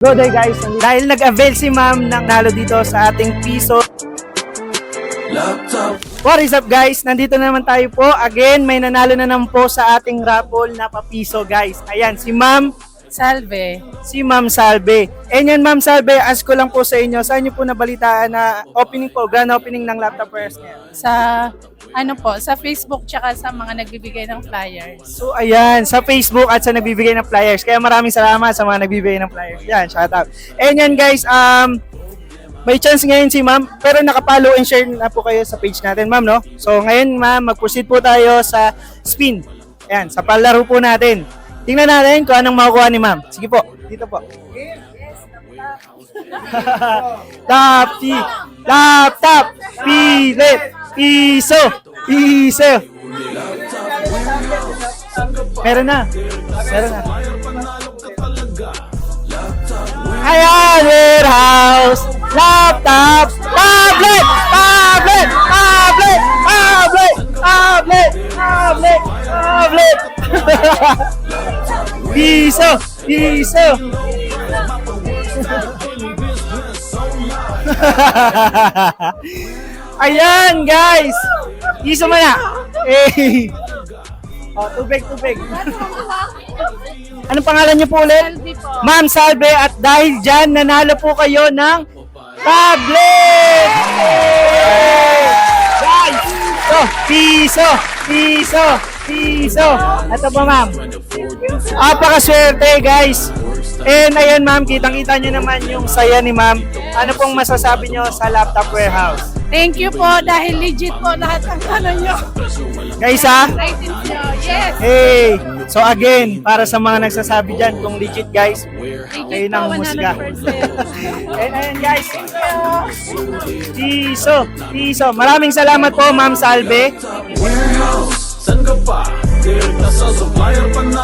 Good day guys, dahil nag-avail si ma'am ng nalo dito sa ating piso. What is up guys? Nandito naman tayo po. Again, may nanalo na naman po sa ating raffle na papiso guys. Ayan, si ma'am Salve. Si Ma'am Salve. And yan Ma'am Salve, ask ko lang po sa inyo, saan nyo po nabalitaan na opening po, grand opening ng laptop fairs ngayon? Sa Facebook tsaka sa mga nagbibigay ng flyers. So ayan, sa Facebook at sa nagbibigay ng flyers. Kaya maraming salamat sa mga nagbibigay ng flyers. Yan, shout out. And yan guys, may chance ngayon si Ma'am, pero nakapollow and share na po kayo sa page natin Ma'am, no? So ngayon Ma'am, mag-proceed po tayo sa spin. Ayan, sa palaro po natin. Tingnan natin kung anong makukuha ni Ma'am. Sige po, dito po. Laptop, pilit, piso, piso. Meron na. Ayan, warehouse, laptop, tablet, piso. Ayan guys, piso mo na. Tubig. Anong pangalan niyo po ulit? Salve po. Ma'am Salve, at dahil dyan, nanalo po kayo ng tablet! Guys! Piso! Ito po ma'am. Apakaswerte guys. And ayan ma'am, kitang-kita nyo naman yung saya ni ma'am. Ano pong masasabi nyo sa Laptop Warehouse? Thank you po dahil legit po lahat ng ano nyo. Guys ha? Rating nyo. Yes. Hey! So again, para sa mga nagsasabi dyan kung legit guys, kayo Legit nang po humusga. 100%. And ayan guys, piso. Maraming salamat po Ma'am Salve. Warehouse, saan ka pa? Direkta sa supplier pag